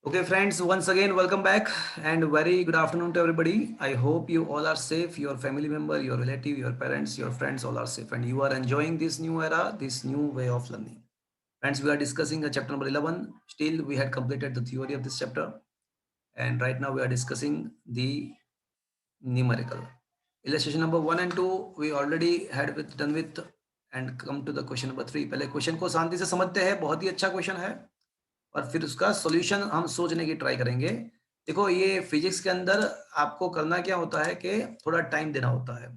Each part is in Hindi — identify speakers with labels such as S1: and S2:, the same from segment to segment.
S1: Okay, friends, once again, welcome back and very good afternoon to everybody. I hope you all are safe, your family member, your relative, your parents, your friends all are safe and you are enjoying this new era, this new way of learning. Friends, we are discussing chapter number 11. Still, we had completed the theory of this chapter and right now we are discussing the numerical. Illustration number 1 and 2, we already had done with and come to the question number 3. पहले क्वेश्चन को शांति से समझते हैं, बहुत ही अच्छा क्वेश्चन है और फिर उसका सॉल्यूशन हम सोचने की ट्राई करेंगे। देखो ये फिजिक्स के अंदर आपको करना क्या होता है कि थोड़ा टाइम देना होता है।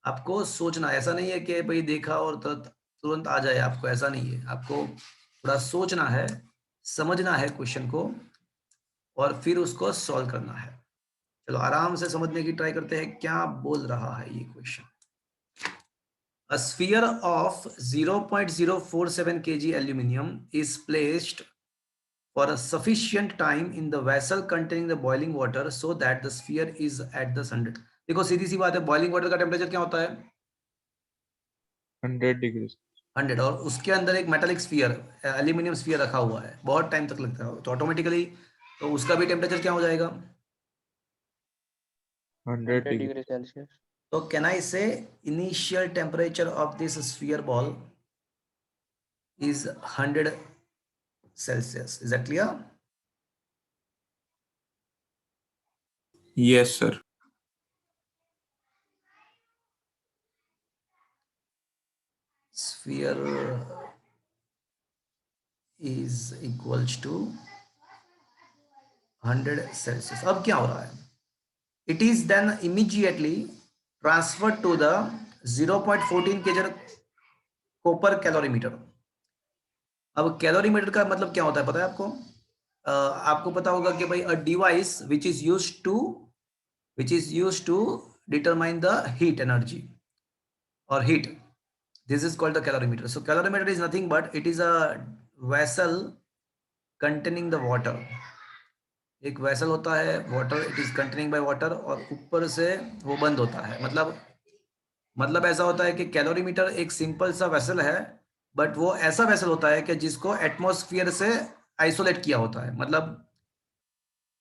S1: आपको सोचना, ऐसा नहीं है कि भाई देखा और तुरंत आ जाए आपको, ऐसा नहीं है। आपको थोड़ा सोचना है, समझना है क्वेश्चन को और फिर उसको सॉल्व करना है। चलो आराम से समझने की ट्राई करते हैं क्या बोल रहा है ये question. A sphere of 0.047 kg aluminum is placed for a sufficient time in the vessel containing the boiling water so that the sphere is at the 100. देखो सीधी सी बात है, बॉइलिंग वाटर का टेम्परेचर क्या होता है?
S2: 100 डिग्री
S1: 100। और उसके अंदर एक मेटालिक स्फीयर, एल्यूमिनियम स्फीयर रखा हुआ है, बहुत टाइम तक लगता है, तो ऑटोमेटिकली तो उसका भी टेम्परेचर क्या हो जाएगा?
S2: 100 डिग्री
S3: डिग्री सेल्सियस।
S1: तो कैन आई से initial temperature of this sphere ball is 100 Celsius. Is that clear?
S2: Yes sir
S1: Sphere is equals to 100 Celsius. अब क्या हो रहा है? It is then immediately transferred to the 0.14 kg copper calorimeter. अब कैलोरीमीटर का मतलब क्या होता है पता है आपको? आपको पता होगा कि भाई a device which is used to determine the heat energy or heat. This is called the calorimeter. So calorimeter is nothing but it is a vessel containing the water. एक वेसल होता है water, it is containing by water और ऊपर से वो बंद होता है। मतलब ऐसा होता है कि कैलोरीमीटर एक सिंपल सा वेसल है, बट वो ऐसा वेसल होता है कि जिसको एटमॉस्फेयर से आइसोलेट किया होता है। मतलब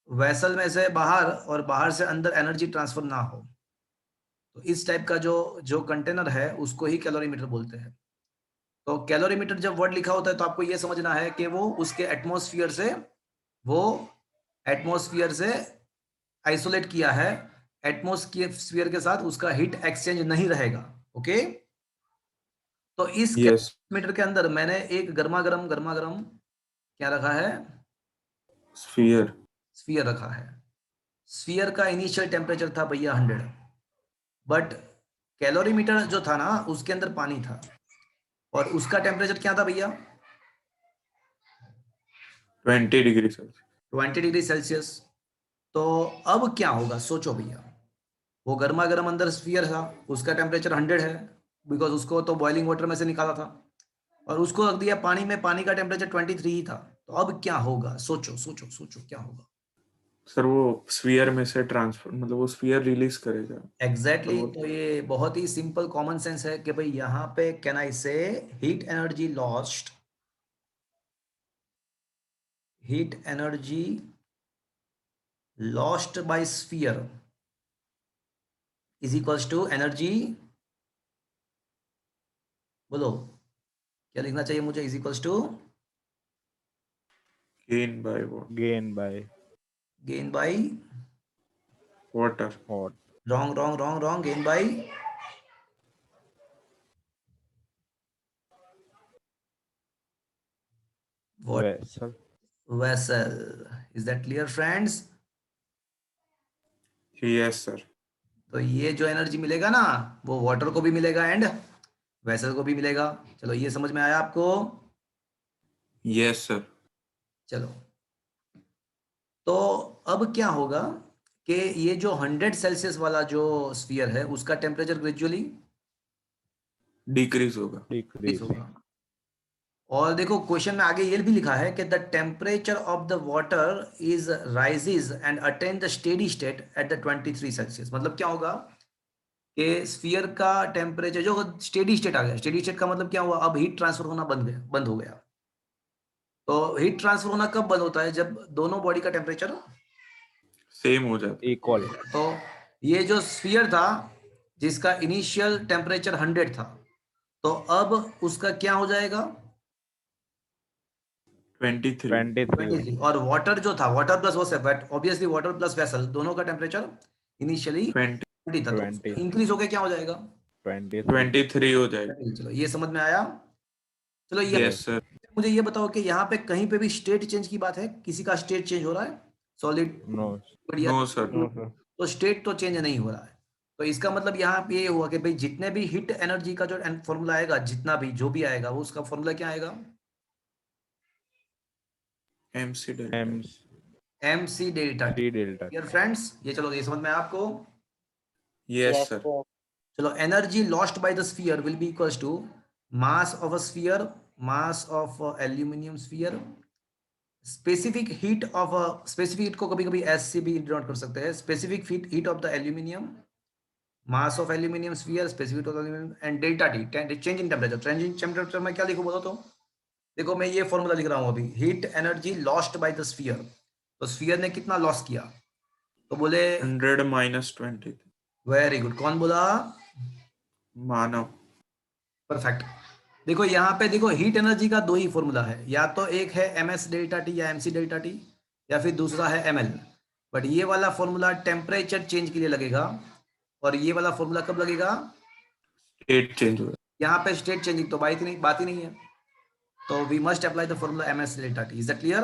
S1: वेसल में से बाहर और बाहर से अंदर एनर्जी ट्रांसफर ना हो, तो इस टाइप का जो कंटेनर है उसको ही कैलोरीमीटर बोलते हैं। तो कैलोरीमीटर जब वर्ड लिखा होता है तो आपको ये समझना है कि वो उसके एटमॉस्फेयर से आइसोलेट किया है, एटमॉस्फेयर के साथ उसका हीट एक्सचेंज नहीं रहेगा। ओके, तो इस
S2: यस
S1: मीटर के अंदर मैंने एक गर्मा गर्म क्या रखा है? स्फीयर रखा है। स्फीयर का इनिशियल टेम्परेचर था भैया 100, बट कैलोरीमीटर जो था ना उसके अंदर पानी था और उसका टेम्परेचर क्या था भैया?
S2: 20 डिग्री सेल्सियस
S1: 20 डिग्री सेल्सियस। तो अब क्या होगा सोचो भैया, वो गर्मा गर्म अंदर स्फीयर था, उसका टेम्परेचर 100 है बिकॉज उसको तो बॉइलिंग वाटर में से निकाला था, और उसको रख दिया पानी में, पानी का टेम्परेचर 23 ही था। तो अब क्या होगा? सोचो सोचो सोचो क्या होगा?
S2: सर वो स्फीयर में से ट्रांसफर, मतलब वो स्फीयर रिलीज करेगा।
S1: एग्जैक्टली
S2: तो
S1: तो ये बहुत ही सिंपल कॉमन सेंस है कि भाई यहाँ पे can I say heat energy lost by sphere is equals to energy, बोलो क्या लिखना चाहिए मुझे? Is equals to
S2: gain by वो
S3: gain by
S2: water.
S3: Hot
S1: wrong gain by
S3: vessel.
S1: vessel. Is that clear friends?
S2: Yes sir
S1: तो ये जो एनर्जी मिलेगा ना वो वाटर को भी मिलेगा एंड वेसल को भी मिलेगा। चलो ये समझ में आया आपको?
S2: यस सर
S1: चलो तो अब क्या होगा कि ये जो 100 सेल्सियस वाला जो स्फीयर है उसका टेम्परेचर ग्रेजुअली
S2: डिक्रीज होगा।
S1: डिक्रीज होगा। और देखो क्वेश्चन में आगे ये भी लिखा है कि the temperature of the water is rises and attain the steady state at the 23 Celsius. मतलब क्या होगा कि स्फीयर का टेम्परेचर जो स्टेडी स्टेट आ गया, स्टेडी स्टेट का मतलब क्या हुआ? अब हीट ट्रांसफर होना बंद हो गया। तो हीट ट्रांसफर होना कब बंद होता है? जब दोनों बॉडी का टेम्परेचर
S2: सेम हो जाता
S3: इक्वल।
S1: तो ये जो स्फीयर था जिसका इनिशियल टेम्परेचर 100 था, तो अब उसका क्या हो जाएगा?
S2: 23
S3: 23
S1: 23। और वाटर जो था, वाटर प्लस वो separate, obviously water plus vessel दोनों का टेम्परेचर इनिशियली
S2: 20
S1: 20 था, तो
S3: 20
S1: इंक्रीज होके क्या हो जाएगा?
S3: 23
S2: 23 हो जाएगा।
S1: चलो ये समझ में आया। चलो ये
S2: यस सर।
S1: मुझे ये बताओ कि यहाँ पे कहीं पे भी स्टेट चेंज की बात है? किसी का स्टेट चेंज हो रहा है? सॉलिड,
S3: नो
S1: बढ़िया,
S2: नो सर।
S3: No sir.
S1: तो स्टेट तो चेंज नहीं हो रहा है। तो इसका मतलब यहाँ पे ये हुआ कि भाई जितने भी हीट एनर्जी का जो फॉर्मूला आएगा, जितना भी जो भी आएगा, वो उसका फॉर्मूला क्या आएगा?
S2: MC delta.
S1: mc delta T.
S3: Delta.
S1: Dear friends, ये चलो ये समझ में आया आपको?
S2: Yes sir.
S1: चलो, energy lost by the sphere will be equals to mass of a sphere, mass of aluminium sphere, specific heat of a, specific heat को कभी कभी एस से भी डिनोट कर सकते हैं, specific heat of the aluminium, mass of aluminium sphere, specific of aluminium, and delta T, change in temperature. Change in temperature में क्या लिखूं बोलो तो? देखो मैं ये फॉर्मूला लिख रहा हूं अभी, heat energy lost by the sphere. तो स्फीयर ने कितना लॉस किया? तो बोले
S2: 100 माइनस 20।
S1: Very good. कौन बोला?
S2: मानव।
S1: परफेक्ट। देखो यहाँ पे देखो, हीट एनर्जी का दो ही फॉर्मूला है, या तो एक है ms डेल्टा टी या mc डेल्टा टी, या फिर दूसरा है ml। बट ये वाला फॉर्मूला टेम्परेचर चेंज के लिए लगेगा, और ये वाला फॉर्मूला कब लगेगा?
S2: स्टेट चेंज हो
S1: यहाँ पे स्टेट चेंजिंग तो बात ही नहीं है। तो we must apply the formula ms delta T. Is that clear?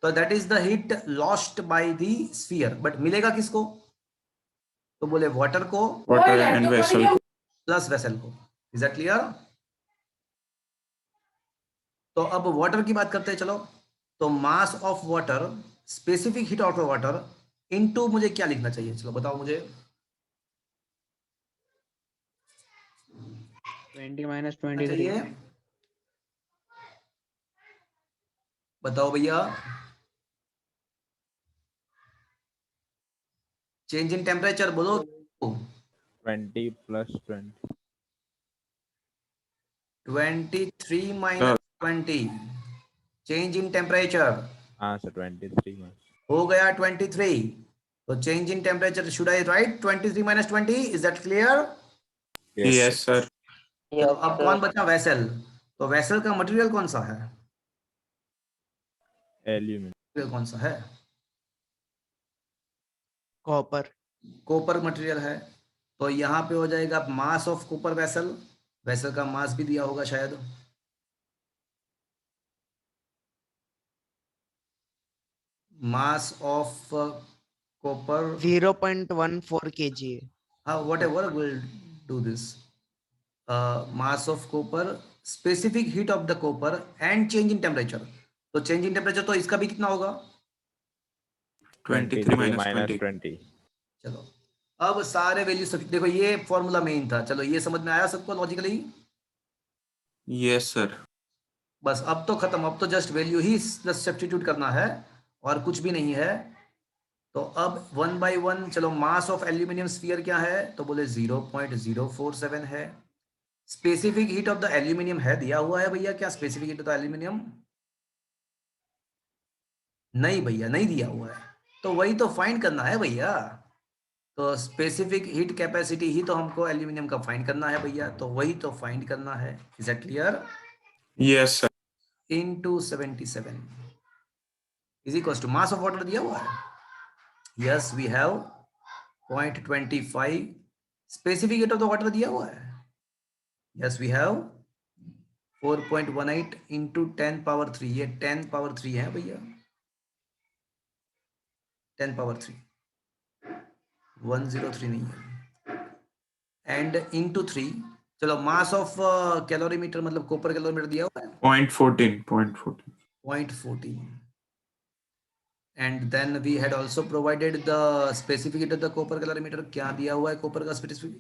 S1: तो that is the heat lost by the sphere, but मिलेगा किसको? तो बोले वाटर को
S2: वाटर एंड वेसल को।
S1: प्लस वेसल को। Is that clear? तो अब वाटर की बात करते हैं चलो। तो mass of water, specific heat of water into, मुझे क्या लिखना चाहिए? चलो बताओ मुझे।
S4: 20 माइनस
S1: क्या
S4: 23।
S1: चाहिए? बताओ भैया। चेंज इन टेम्परेचर बोलो।
S3: 20 plus 20
S1: 23 minus 20, change in temperature
S3: हाँ सर 23 में।
S1: हो गया 23। तो change in temperature should I right 23 minus 20? Is that clear?
S2: Yes sir.
S1: तो अब कौन बचा? वेसल। तो वेसल का मटेरियल कौन सा है?
S3: एल्यूमिनियम।
S1: मटेरियल कौन सा है?
S4: कॉपर।
S1: कॉपर मटेरियल है। तो यहाँ पे हो जाएगा mass of copper vessel. Vessel का मास भी दिया होगा शायद। मास ऑफ कॉपर,
S4: 0.14 kg है।
S1: हाँ whatever will do this. Mass of copper, specific heat of the copper and change in temperature. तो change in temperature तो इसका भी कितना होगा?
S2: 23 माइनस
S3: माइनस
S2: 20।
S3: 20।
S1: चलो अब सारे वैल्यू सब देखो, ये फॉर्मूला मेन था। चलो ये समझ में आया सबको लॉजिकली?
S2: Yes sir.
S1: बस अब तो खत्म, अब तो जस्ट वैल्यू ही सब्स्टिट्यूट करना है और कुछ भी नहीं है। तो अब वन बाय वन चलो, मास ऑफ एल्यूमिनियम स्फीयर क्या है? तो बोले 0.047 है। Specific heat of the aluminium है, दिया हुआ है भैया क्या specific heat of the aluminium? नहीं भैया, नहीं दिया हुआ है। तो वही तो फाइंड करना है भैया। तो स्पेसिफिक हीट कैपेसिटी ही तो हमको एल्यूमिनियम का फाइंड करना है भैया, तो वही तो फाइंड करना है। Is that clear?
S2: Yes sir.
S1: Into 77 is equals to mass of water दिया हुआ है। Yes we have 0.25। Specific heat of the water दिया हुआ है। Yes we have 4.18 into 10 power 3। ये 10 पावर 3 है भैया, 10 पावर 3, 103 नहीं है। एंड इंटू 3, चलो मास ऑफ कैलोरीमीटर, मतलब कॉपर कैलोरीमीटर दिया हुआ है
S2: 0.14।
S1: 0.14। And then we had also provided the specific heat of the copper calorimeter. क्या दिया हुआ है कॉपर का specific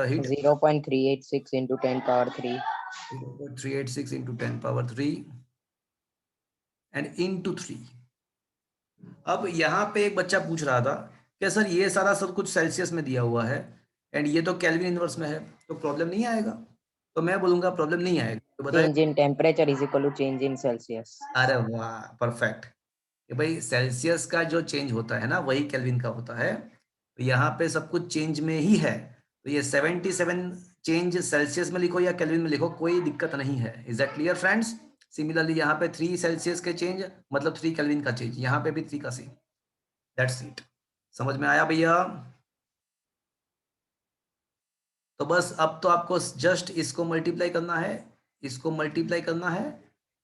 S1: heat?
S4: 0.386 into 10 power 3।
S1: 0.386 into 10 power 3 and into 3। अब यहाँ पे एक बच्चा पूछ रहा था कि सर ये सारा सब कुछ सेल्सियस में दिया हुआ है एंड ये तो केल्विन इनवर्स में है, तो प्रॉब्लम नहीं आएगा? तो मैं बोलूंगा प्रॉब्लम नहीं आएगा, तो बताइए।
S4: Change in temperature is equal to change in Celsius.
S1: अरे वाह, परफेक्ट। कि भाई सेल्सियस का जो चेंज होता है ना वही केल्विन का होता है, तो यहाँ पे सब कुछ चेंज में ही है। तो ये 77 चेंज सेल्सियस में लिखो या केल्विन में लिखो, कोई दिक्कत नहीं है। Is that clear friends? Similarly यहाँ पे 3 सेल्सियस के चेंज मतलब 3 केल्विन का चेंज, यहाँ पे भी 3 का सेम। That's it. समझ में आया भैया? तो बस अब तो आपको जस्ट इसको मल्टीप्लाई करना है, इसको मल्टीप्लाई करना है,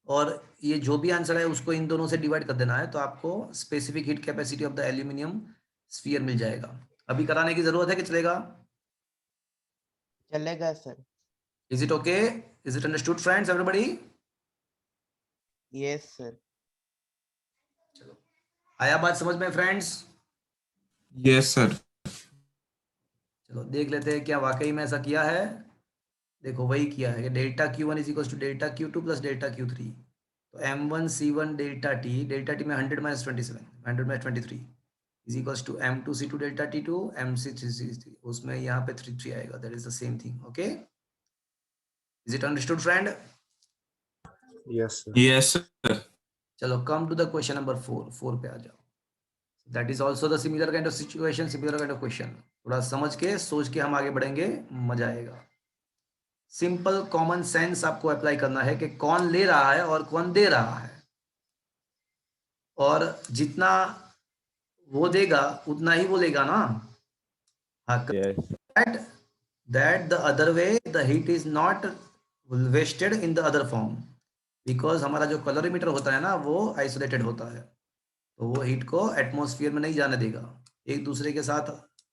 S1: और ये जो भी आंसर है उसको इन दोनों से डिवाइड कर देना है, तो आपको specific heat capacity of the aluminium sphere मिल जाएगा। अभी कराने की जरूरत है कि चलेगा?
S4: चलेगा sir.
S1: Is it okay? Is it understood friends everybody?
S4: Yes sir.
S1: चलो, आया बात समझ में फ्रेंड्स?
S2: Yes sir.
S1: चलो देख लेते हैं क्या वाकई में ऐसा किया है। देखो वही किया है कि delta Q1 is equal to delta Q2 plus delta Q3। तो M1 C1 डेल्टा T में 100 minus 27, 100 minus 23 is equal to M2 C2 delta T2 MC3 C3, उसमें यहाँ पे 3 आएगा। That is the same thing. Okay, is it understood friend?
S2: Yes sir.
S1: चलो come to the question number 4 पे आ जाओ। That is also the similar kind of situation, similar kind of question. थोड़ा समझ के सोच के हम आगे बढ़ेंगे, मजा आएगा। सिंपल कॉमन सेंस आपको अप्लाई करना है कि कौन ले रहा है और कौन दे रहा है, और जितना वो देगा उतना ही वो लेगा ना। हाँ,
S3: Yes.
S1: that the other way the heat is not wasted in the other form, because हमारा जो कैलोरीमीटर होता है ना वो आइसोलेटेड होता है, तो वो हीट को एटमॉस्फेयर में नहीं जाने देगा। एक दूसरे के साथ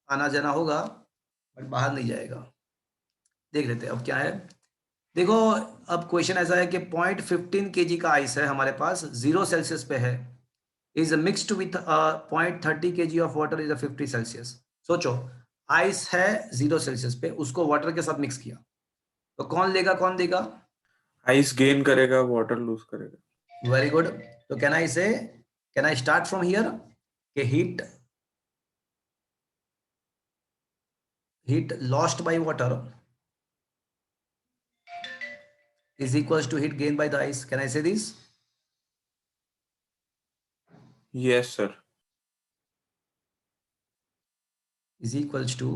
S1: आना जाना होगा बट बाहर नहीं जाएगा। देख लेते हैं अब क्या है। देखो अब क्वेश्चन ऐसा है कि 0.15 kg का आइस है हमारे पास, 0 सेल्सियस पे है, is mixed with 0.30 kg of water is 50 Celsius. सोचो आइस है 0 सेल्सियस पे, उसको वाटर के साथ मिक्स किया, तो कौन लेगा कौन देगा?
S2: आइस गेन करेगा, वाटर लूज करेगा।
S1: Very good. तो can I start from here कि heat lost by water is equals to heat gained by the ice. Can I say this?
S2: Yes sir.
S1: Is equals to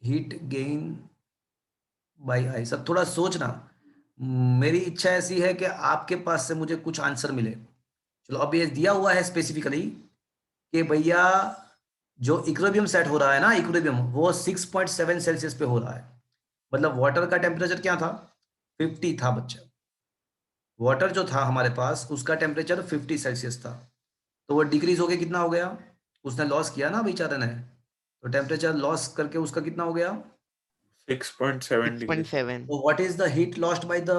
S1: heat gain by ice. अब थोड़ा सोचना, मेरी इच्छा ऐसी है कि आपके पास से मुझे कुछ आंसर मिले। चलो अब ये दिया हुआ है स्पेसिफिकली कि भैया जो इक्विलिब्रियम सेट हो रहा है ना, इक्विलिब्रियम वो 6.7 सेल्सियस पे हो रहा है, मतलब वाटर का टेम्परेचर क्या था? 50 था बच्चा। वाटर जो था हमारे पास उसका टेम्परेचर 50 सेल्सियस था, तो वो डिक्रीज होके कितना हो गया? उसने लॉस किया ना बेचारे ने, तो टेम्परेचर लॉस करके उसका कितना हो गया?
S2: 6.7 डिग्री।
S4: 6.7.
S1: तो what is the heat lost by the,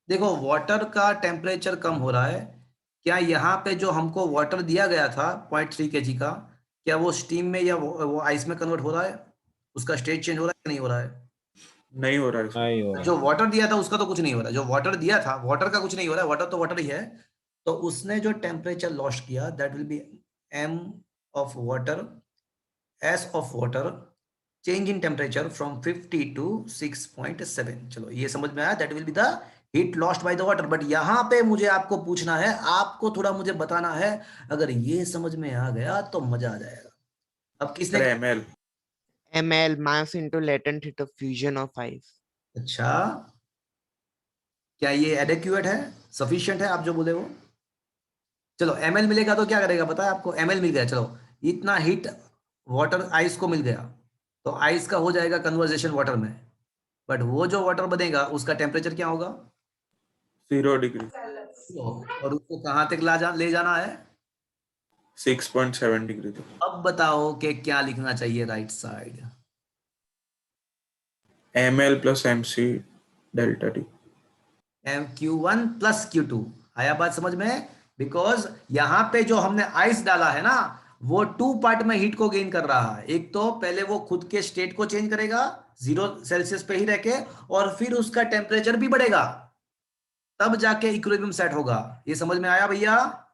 S1: देखो वाटर का टेम्परेचर कम हो रहा है, क्या यहाँ पे जो हमको वाटर दिया गया था 0.3 kg का, क्या वो स्टीम में या वो आइस में कन्वर्ट हो रहा है? उसका स्टेट चेंज हो रहा है कि नहीं हो रहा है?
S2: नहीं हो रहा है इसमें।
S3: नहीं हो रहा।
S1: जो वाटर दिया था उसका तो कुछ नहीं हो रहा है, जो वाटर दिया था वाटर का कुछ नहीं हो रहा है, वाटर तो वाटर ही है। तो उसने जो टेम्परेचर लॉस्ट किया that will be m of water, s of water, change in temperature from 50 to 6.7। चलो ये समझ में आया, that will be the heat lost by the water. But यहाँ पे मुझे आपको पूछना है, आपको थोड़ा मुझे बताना है, अगर ये समझ में आ गया तो मजा आ जाएगा। अब किसने?
S2: Sir ml।
S4: ml mass into latent heat of fusion of ice.
S1: अच्छा, क्या ये एडेक्यूएट है, सफिशिएंट है आप जो बोले वो? चलो ml मिलेगा तो क्या करेगा पता है आपको? ml मिल गया, चलो इतना हीट वाटर आइस को मिल गया, तो आइस का हो जाएगा कन्वर्जेशन वाटर में, बट वो जो वाटर बनेगा उसका टेम्परेचर क्या होगा?
S2: 0 डिग्री।
S1: और उसको कहाँ तक ले जाना है?
S2: 6.7 डिग्री तक।
S1: अब बताओ कि क्या लिखना चाहिए right side?
S2: ml plus mc delta T.
S1: Q1 plus Q2। आया बात समझ में? बिकॉज यहाँ पे जो हमने आइस डाला है ना वो 2 पार्ट में हीट को गेन कर रहा है। एक तो पहले वो खुद के स्टेट को चेंज करेगा 0 सेल्सियस पे ही रह के, और फिर उसका टेम्परेचर भी बढ़ेगा, तब जाके इक्विलिब्रियम सेट होगा। ये समझ में आया भैया?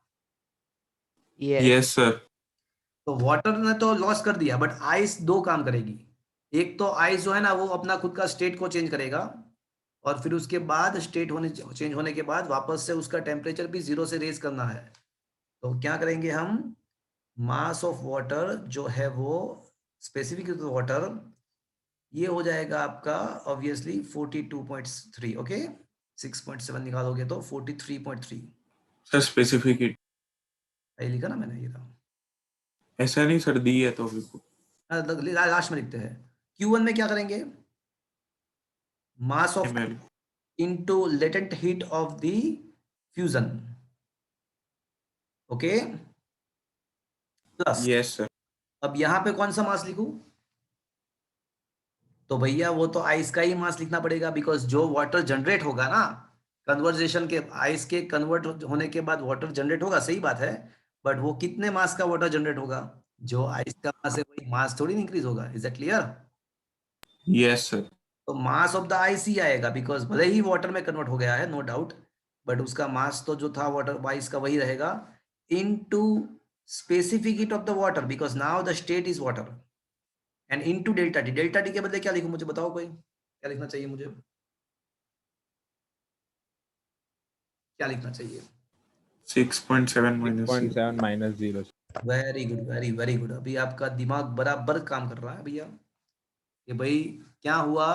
S4: Yes.
S2: Yes sir.
S1: तो वाटर ने तो लॉस कर दिया, बट आइस 2 काम करेगी। एक तो आइस जो है ना वो अपना खुद का स्टेट को चेंज करेगा, और फिर उसके बाद स्टेट चेंज होने के बाद वापस से उसका टेम्परेचर भी 0 से रेज करना है। तो क्या करेंगे हम, मास ऑफ वाटर जो है वो स्पेसिफिक वाटर, ये हो जाएगा आपका ऑब्वियसली 42.3। ओके, 6.7 निकालोगे तो 43.3।
S2: सर स्पेसिफिक हीट
S1: ये लिखा ना मैंने, ये था।
S2: ऐसा नहीं सर, दी है तो अभी को।
S1: लास्ट में लिखते हैं। Q1 में क्या करेंगे, mass of
S2: ml
S1: into latent heat of the fusion, okay, plus
S2: yes sir.
S1: अब यहां पे कौन सा मास लिखूं, तो भैया वो तो आइस का ही मास लिखना पड़ेगा, बिकॉज जो वाटर जनरेट होगा ना कन्वर्जेशन के, आइस के कन्वर्ट होने के बाद वाटर जनरेट होगा, सही बात है, बट वो कितने मास का वाटर जनरेट होगा, जो आइस का मास है वही मास थोड़ी इंक्रीज होगा। Is that clear?
S2: Yes sir.
S1: तो मास ऑफ द आइस ही आएगा, बिकॉज भले ही वाटर में कन्वर्ट हो गया है, नो डाउट, बट उसका मास तो जो था वाटर आइस का वही रहेगा, into specific heat of the water, because now the state is water, and into delta T. Delta T के बदले क्या लिखूं, मुझे बताओ, कोई क्या लिखना चाहिए मुझे, क्या लिखना चाहिए?
S2: 6.7 minus
S3: 6.7 minus 0.
S1: Very good, very very good. अभी आपका दिमाग बराबर काम कर रहा है भैया। कि भाई क्या हुआ,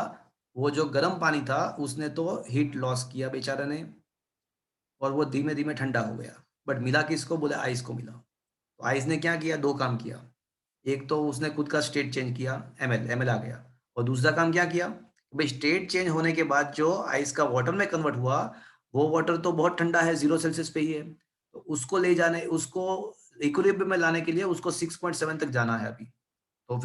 S1: वो जो गर्म पानी था उसने तो हीट लॉस किया बेचारे ने, और वो धीमे धीमे ठंडा हो गया, बट मिला किसको, बोले आइस को मिला। तो आइस ने क्या किया, दो काम किया, एक तो उसने खुद का स्टेट चेंज किया, एमएल आ गया, और दूसरा काम क्या किया, भाई स्टेट चेंज होने के बाद जो आइस का वाटर में कन्वर्ट हुआ, वो वाटर तो बहुत ठंडा है, 0 सेल्सियस पे ही है, तो उसको ले जाने, उसको इक्विलिब्रियम में लाने के लिए उसको 6.7 तक जाना है अभी। तो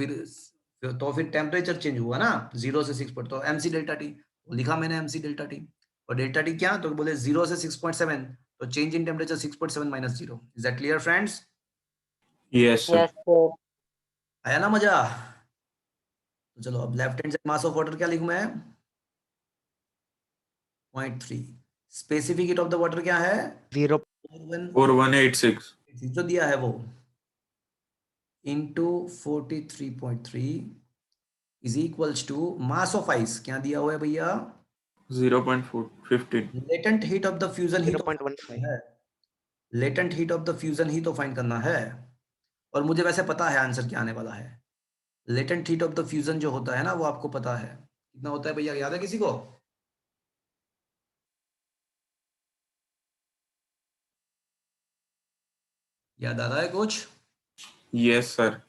S1: फिर टेम्परेचर चेंज हुआ ना, 0 से 6 पर, तो एमसी डेल्टा टी लिखा मैंने, एमसी डेल्टा टी। और डेल्टा टी क्या, तो बोले 0 से 6.7, तो change in temperature 6.7 minus 0। Is that clear friends?
S2: Yes sir.
S5: Yes, sir.
S1: आया ना मजा? तो चलो अब left hand side mass of water क्या लिखूं मैं, 0.3। Specific heat of the water क्या है,
S4: 0.
S2: 4186
S1: जो दिया है वो, into 43.3 is equals to mass of ice, क्या दिया हुआ है भैया,
S2: 0.15
S1: latent heat of the fusion ही तो
S4: 0.15.
S1: है, latent heat of the fusion ही तो फाइंड करना है। और मुझे वैसे पता है आंसर क्या आने वाला है। Latent heat of the fusion जो होता है ना, वो आपको पता है कितना होता है भैया, याद है किसी को? याद आ रहा है कुछ?
S2: Yes sir.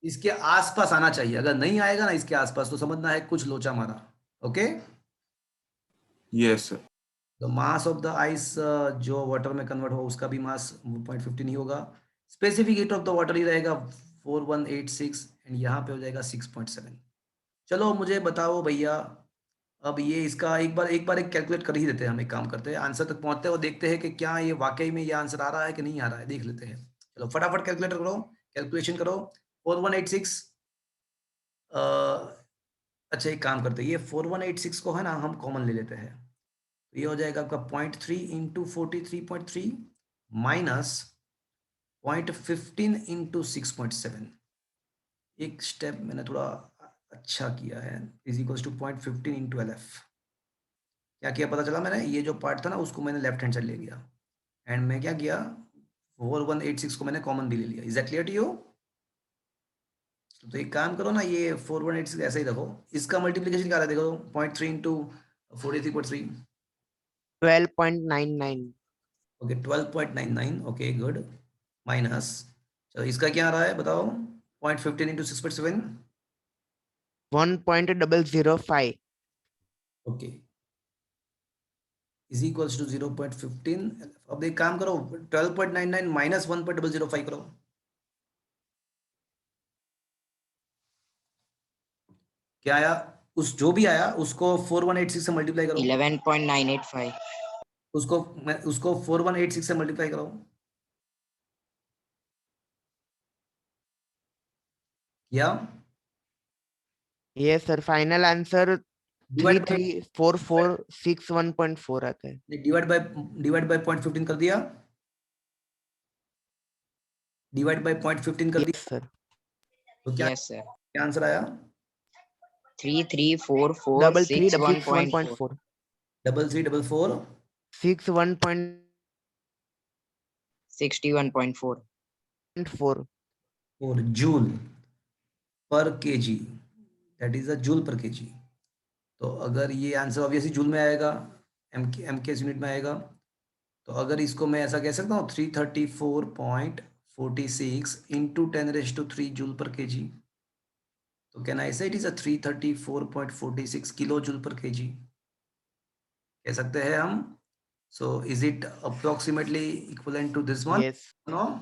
S1: इसके आसपास आना चाहिए, अगर नहीं आएगा ना इसके आसपास तो समझना है कुछ लोचा मारा। Okay,
S2: yes sir.
S1: तो मास ऑफ द आइस जो वाटर में कन्वर्ट हो उसका भी मास 0.15 ही होगा, specific heat of the water ही रहेगा 4186, एंड यहाँ पे हो जाएगा 6.7। चलो मुझे बताओ भैया, अब ये इसका एक कैलकुलेट कर ही देते हैं, हम एक काम करते हैं, आंसर तक पहुंचते हैं और देखते हैं कि क्या ये वाकई में ये आंसर आ रहा है कि नहीं आ रहा है, देख लेते हैं। चलो फटाफट कैलकुलेटर करो, कैलकुलेशन करो। 4186, अच्छा एक काम करते हैं, ये 4186 को है ना हम कॉमन ले लेते हैं, तो ये हो जाएगा आपका 0.3 इंटू 43.3 माइनस 0.15 इंटू 6.7। एक स्टेप मैंने थोड़ा अच्छा किया है, is equals to 0.15 into L F. क्या किया पता चला, मैंने ये जो पार्ट था ना उसको मैंने लेफ्ट हैंड साइड ले लिया, एंड मैं क्या किया, 4186 को मैंने कॉमन भी ले लिया। Is that clear to you? तो एक काम करो ना, ये 4186 ऐसा ही रखो, इसका मल्टीप्लीकेशन क्या है देखो, 0.3 into 43.3,
S4: 12.99.
S1: Okay 12.99, okay good, minus, चलो इसका क्या आ रहा है बताओ, 0.15 into 6.7,
S4: 1.005.
S1: Okay, is equals to 0.15। अब एक काम करो, 12.99 माइनस 1.005 करो, क्या आया, उस जो भी आया उसको 4186 से मल्टीप्लाई करो,
S5: 11.985.
S1: उसको 4186 से मल्टीप्लाई करो, या
S4: Yes, sir. Final answer
S1: divide by
S4: 334461.4 आता है.
S1: डिवाइड बाय 0.15 कर दिया, डिवाइड बाय 0.15 कर
S4: Yes,
S1: दिया,
S4: sir.
S1: तो क्या
S5: Yes, sir.
S1: क्या आंसर आया,
S5: 3344
S4: double three
S5: 61.4.
S1: 3344
S4: 61.4
S5: 61.4.
S1: और joule per KG, that is a joule per KG. तो अगर ये आंसर ऑब्वियसली जूल में आएगा, एम के यूनिट में आएगा। तो अगर इसको मैं ऐसा कह सकता हूँ 334.46 इंटू 10⁻³ जूल पर केजी, तो can I say it is a 334.46 kilo joule per KG, कह सकते हैं हम। So is it approximately equivalent to this one?
S4: yes
S1: no,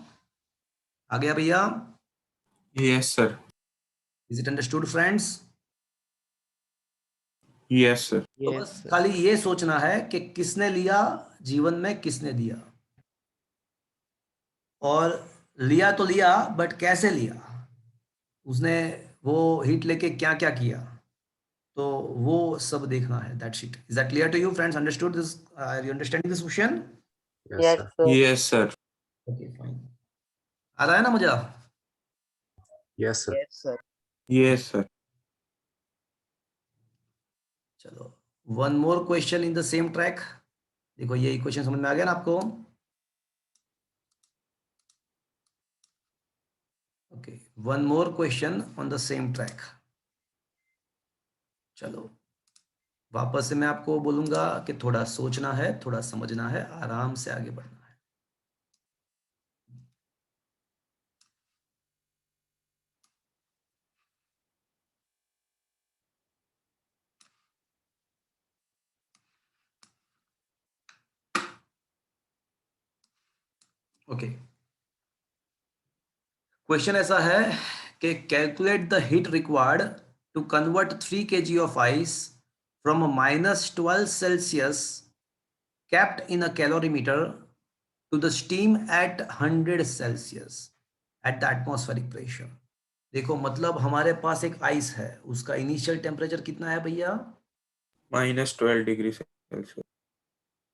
S1: आ गया भैया?
S2: Yes, sir.
S1: Is it understood friends?
S2: Yes, sir.
S1: तो
S4: yes
S1: बस
S4: sir.
S1: खाली ये सोचना है कि किसने लिया, जीवन में किसने दिया, और लिया तो लिया बट कैसे लिया, उसने वो हिट लेके क्या क्या किया, तो वो सब देखना है। That's it. Is that clear to you friends? Understood this? Are you understanding this question?
S6: Yes, sir.
S2: Yes, sir.
S1: Okay fine. आ रहा है ना मुझे?
S6: Yes, sir.
S2: Yes, sir.
S1: चलो, one more question in the same track. देखो ये क्वेश्चन समझ में आ गया ना आपको? Okay, one more question on the same track. चलो, वापस से मैं आपको बोलूंगा कि थोड़ा सोचना है, थोड़ा समझना है, आराम से आगे बढ़ना है। ओके, क्वेश्चन ऐसा है कि calculate the heat required to convert 3 kg of ice from -12 Celsius kept in a calorimeter to the steam at 100 Celsius at the atmospheric pressure। देखो मतलब हमारे पास एक आइस है, उसका इनिशियल टेम्परेचर कितना है भैया?
S2: -12 degree Celsius.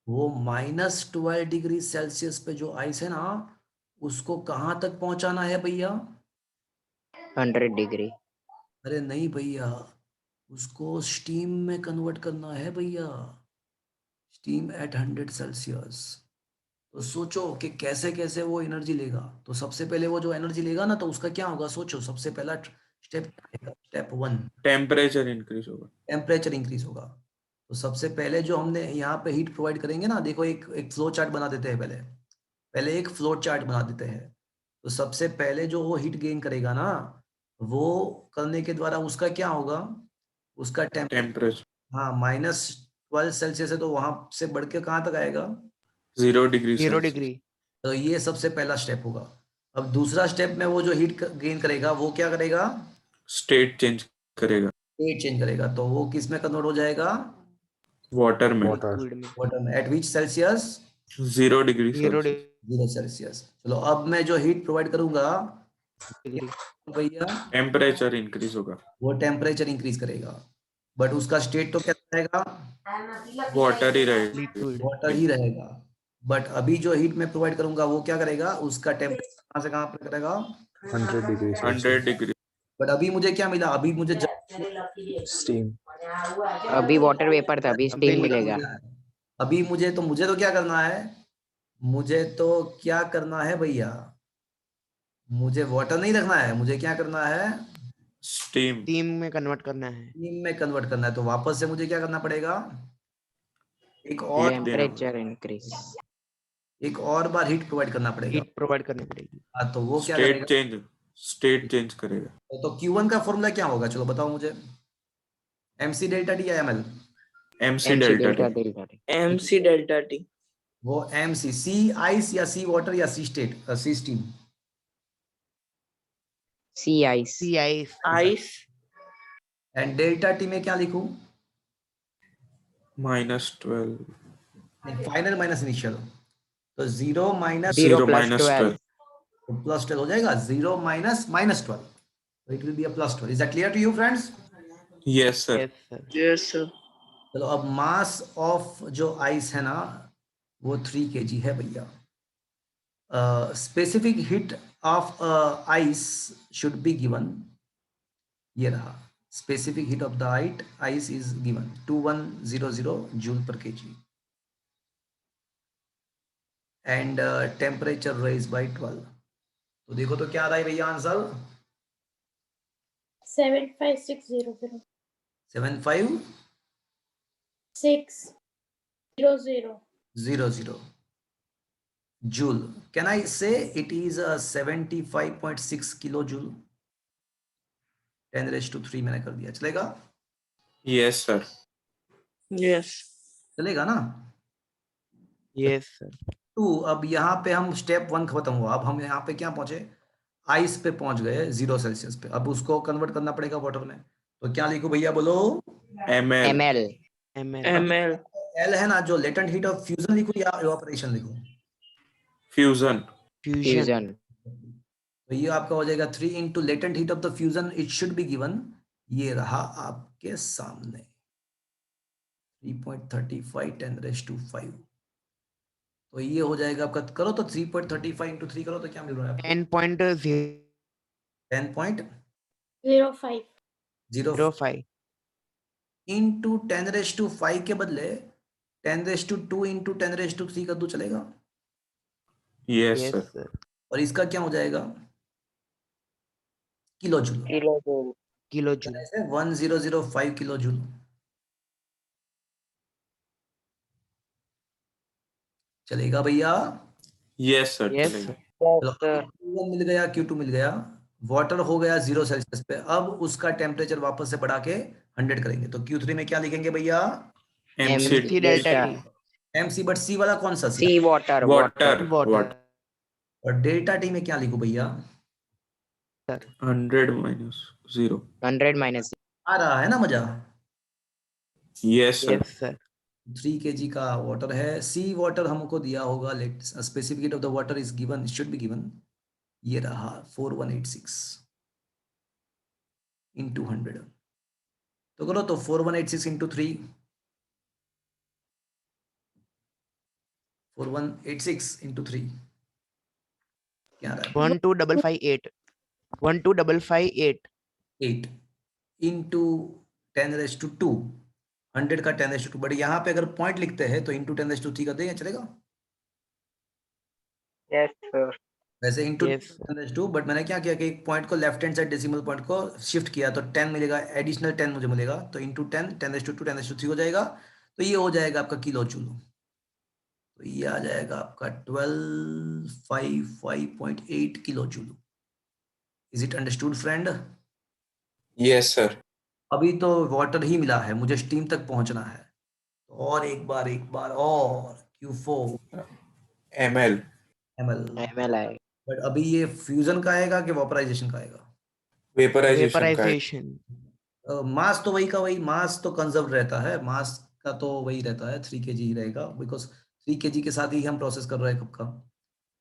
S1: वो -12 डिग्री सेल्सियस पे जो आइस है ना, उसको कहाँ तक पहुंचाना है भैया?
S5: 100 degree.
S1: अरे नहीं भैया, उसको स्टीम में कन्वर्ट करना है भैया, स्टीम एट 100 सेल्सियस। तो सोचो कि कैसे कैसे वो एनर्जी लेगा। तो सबसे पहले वो जो एनर्जी लेगा ना, तो उसका क्या होगा? सोचो, सबसे पहला स्टेप, स्टेप 1,
S2: Temperature increase होगा.
S1: टेम्परेचर इंक्रीज होगा। तो सबसे पहले जो हमने यहाँ पे हीट प्रोवाइड करेंगे ना, देखो एक एक फ्लो चार्ट बना देते हैं। पहले पहले एक फ्लो चार्ट बना देते हैं। तो सबसे पहले जो वो हीट गेन करेगा ना, वो करने के द्वारा उसका क्या होगा? उसका टेम्परेचर,
S2: Temperature
S1: हाँ, -12 सेल्सियस है, तो वहां से बढ़ के कहाँ तक आएगा?
S2: 0 degree
S4: 0
S2: Celsius.
S4: degree
S1: तो ये सबसे पहला स्टेप होगा। अब दूसरा स्टेप में वो जो हीट गेन करेगा, वो क्या करेगा?
S2: State change करेगा.
S1: स्टेट चेंज करेगा। तो वो किस में कन्वर्ट हो जाएगा?
S2: Water में.
S6: Water.
S4: liquid में
S1: वाटर में। एट विच सेल्सियस?
S2: 0 degree
S4: 0
S2: Celsius.
S1: 0 सेल्सियस। चलो, अब मैं जो हीट प्रोवाइड करूंगा
S4: degree
S1: भैया,
S2: Temperature increase होगा.
S1: वो टेम्परेचर इंक्रीज करेगा, बट उसका स्टेट तो क्या रहेगा?
S2: Water ही रहेगा.
S4: liquid
S1: वाटर ही रहेगा। बट अभी जो हीट मैं प्रोवाइड करूंगा, वो क्या करेगा? उसका टेम्परेचर कहाँ से कहाँ पर करेगा?
S6: 100 degree
S2: 100
S6: Celsius.
S2: degree.
S1: बट अभी मुझे क्या मिला? अभी मुझे
S6: Steam.
S5: अभी वाटर वेपर था, अभी
S4: अभी
S5: स्टीम
S4: liquid
S5: मिलेगा।
S1: अभी मुझे तो क्या करना है? मुझे तो क्या करना है भैया? मुझे वाटर नहीं रखना है, मुझे क्या करना है?
S2: Steam.
S4: steam में कन्वर्ट करना है
S1: स्टीम में कन्वर्ट करना है। तो वापस से मुझे क्या करना पड़ेगा? एक और
S2: Heat देना पड़ेगा.
S5: Temperature increase.
S1: एक और बार हीट प्रोवाइड करना पड़ेगा।
S4: हीट प्रोवाइड करनी पड़ेगी
S1: हाँ, तो वो क्या
S2: State
S1: करेगा?
S2: change. State change करेगा.
S1: तो Q1 का फॉर्मूला क्या होगा? चलो बताओ मुझे। MC डेल्टा टी या ML?
S2: MC
S5: MC
S2: delta
S5: delta
S2: T.
S5: Delta.
S7: MC delta T.
S1: वो MC, सी आइस या सी वाटर या C state, C steam?
S5: C ice.
S4: sea ice
S7: Ice.
S1: And delta T में क्या लिखूं?
S2: -12.
S1: Final minus initial. तो 0 माइनस
S5: 0
S2: 0
S5: प्लस
S2: minus
S5: 12।
S2: 12.
S1: प्लस 12 हो जाएगा। 0 minus -12, it will be a +12। Is that clear to you friends?
S2: Yes, sir.
S4: yes sir
S7: Yes, sir.
S1: चलो, अब मास ऑफ जो आइस है ना, वो 3 kg है भैया। Specific heat of ice should be given, ये रहा specific heat of the ice is given 2100 joule per kg, and temperature raised by 12. तो देखो तो क्या आ रहा है भैया answer?
S7: 75600.
S1: 75600
S7: 600.
S1: joule. Can I say it is a 75.6 kilojoule? 10⁻³ मैंने कर दिया, चलेगा?
S2: Yes, sir.
S4: Yes.
S1: चलेगा ना?
S4: Yes, sir.
S1: 2. अब यहाँ पे हम स्टेप 1 खत्म हुआ, अब हम यहाँ पे क्या पहुंचे? आइस पे पहुंच गए 0 सेल्सियस पे। अब उसको कन्वर्ट करना पड़ेगा वाटर में, तो क्या लिखो भैया, बोलो?
S2: ml.
S5: ml.
S4: ml.
S1: एल है ना, जो लेटेंट हीट ऑफ फ्यूजन लिखो या इवापोरेशन लिखो?
S2: Fusion.
S4: Fusion.
S5: Fusion.
S1: तो ये आपका हो जाएगा 3 into latent heat of the fusion, it should be given, ये रहा आपके सामने 3.35 10⁵ तो ये हो जाएगा आपका, करो तो 3.35 इंटू 3 करो तो क्या मिल रहा है आपको?
S4: 10.05.
S1: 10.05 इंटू 10⁵ के बदले 10⁵2 इंटू 10⁵3 कर दो, चलेगा?
S2: Yes,
S4: Yes,
S2: sir.
S4: sir.
S1: और इसका क्या हो जाएगा? Kilo joule.
S4: Kilojoule.
S1: 1005 kilo joule. चलेगा भैया?
S2: Yes, sir.
S4: Yes,
S2: चलेगा.
S4: sir.
S1: चलो, Q1 मिल गया, Q2 मिल गया, वाटर हो गया 0 सेल्सियस पे। अब उसका टेम्परेचर वापस से बढ़ा के 100 करेंगे, तो Q3 में क्या लिखेंगे भैया?
S2: MC.
S4: MC delta T.
S1: MC, but C वाला कौन सा? C?
S5: Sea water.
S2: Water.
S4: Water.
S1: और डेल्टा टी में क्या लिखूं भैया?
S2: 100 minus 0.
S5: 100 minus.
S1: आ रहा है ना मजा?
S2: Yes, sir.
S4: Yes, sir.
S1: 3 kg का वाटर है, सी वाटर हमको दिया होगा, let specific heat of the water is given, should be given, ये रहा 4186 इंटू 100। तो करो तो 4186 इंटू 3, 4186 इंटू 3 क्या रहा है?
S4: 12558. 12558.
S1: 8 इंटू 10⁻², 100 का 10⁻², बट यहाँ पे अगर पॉइंट लिखते हैं तो इंटू 10⁻³ कर देंगे, चलेगा?
S5: Yes, sir.
S1: वैसे इंटू
S4: Yes, sir.
S1: 10⁻², बट मैंने क्या किया कि एक पॉइंट को left hand side decimal point को शिफ्ट किया, तो 10 मिलेगा, एडिशनल 10 मुझे मिलेगा, तो इंटू 10 10⁻², 10⁻³ हो जाएगा, तो ये हो जाएगा आपका किलो जूल। तो ये आ जाएगा आपका 1255.8 kilo joule. Is it understood friend?
S2: Yes, sir.
S1: अभी तो वाटर ही मिला है, मुझे स्टीम तक पहुंचना है, तो और एक बार और Q4
S2: ml.
S1: ml।
S5: ml आएगा.
S1: बट अभी ये फ्यूजन का आएगा कि वेपराइजेशन का आएगा?
S2: Vaporization. का है.
S4: Vaporization.
S1: मास तो वही का वही, मास तो कंजर्व रहता है, मास का तो वही रहता है, 3 kg ही रहेगा, बिकॉज 3 kg के साथ ही हम प्रोसेस कर रहे हैं कब का।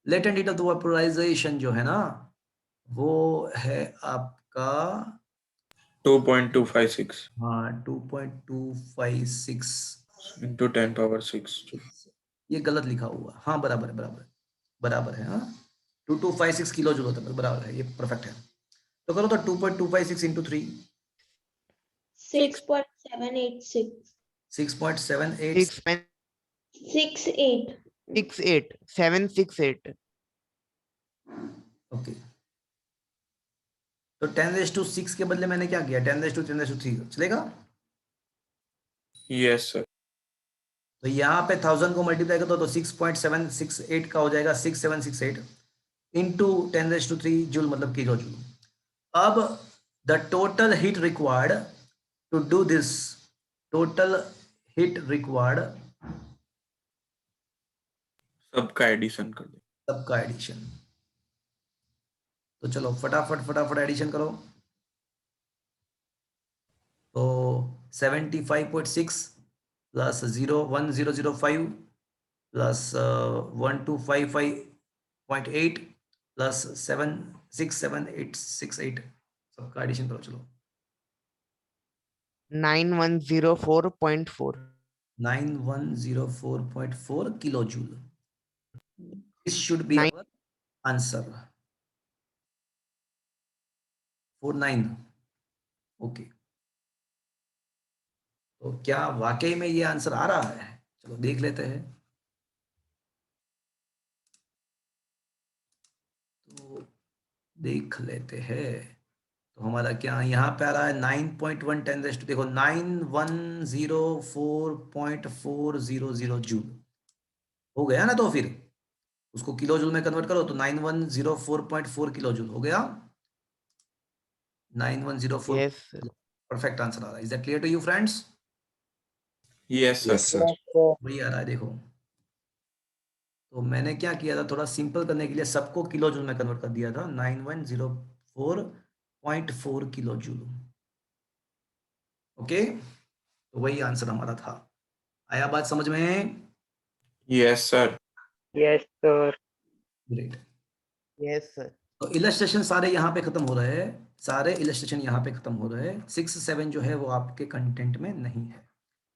S1: Latent heat of the vaporisation जो है ना, वो है आपका
S2: 2.256
S1: हाँ 2.256
S2: into 10 power 6.
S1: ये गलत लिखा हुआ, हाँ बराबर है, बराबर है, हाँ 2256 किलो जूल होता है, बराबर है, ये परफेक्ट है। तो करो तो 2.256 इंटू 3,
S7: 6.786.
S1: 6.78
S7: 68.
S4: 768.
S1: ओके। तो 10⁻6 के बदले मैंने क्या किया, 10⁻2 10⁻3 चलेगा?
S2: Yes, sir.
S1: तो यहाँ पे 1000 को मल्टीप्लाई कर दो तो 6.768 का हो जाएगा, 6768 इंटू 10⁻3 जूल, मतलब किलो जूल। अब the total heat required to do this, total heat required,
S2: सबका एडिशन कर दो.
S1: सबका एडिशन। तो चलो फटाफट एडिशन करो। तो 75.6 प्लस 1005 प्लस 1255.8 प्लस 767868, सबका एडिशन करो चलो।
S4: 9104.4.
S1: 9104.4 kilo joule. This should be our answer. 49 okay. तो क्या वाकई में ये आंसर आ रहा है? चलो देख लेते हैं। तो देख लेते हैं। तो हमारा क्या यहाँ पे आ रहा है 9.1 10 देखो 9104.400 जूल हो गया ना। तो फिर उसको किलो जूल में कन्वर्ट करो तो 9104.4 किलो जूल हो गया। 9104
S4: Yes, sir.
S1: परफेक्ट आंसर आ रहा है। Is that clear to you friends?
S2: Yes sir.
S6: Yes, sir.
S1: वही आ रहा है देखो। तो मैंने क्या किया था, थोड़ा सिंपल करने के लिए सबको किलो जूल में कन्वर्ट कर दिया था। 9104.4 किलो जूल। ओके, तो वही आंसर हमारा था। आया बात समझ में?
S2: Yes sir.
S5: Yes, sir.
S1: Great.
S4: Yes, sir.
S1: तो इलस्ट्रेशन सारे यहाँ पे खत्म हो रहे हैं। सारे इलस्ट्रेशन यहाँ पे खत्म हो रहे हैं। 6 7 जो है वो आपके कंटेंट में नहीं है।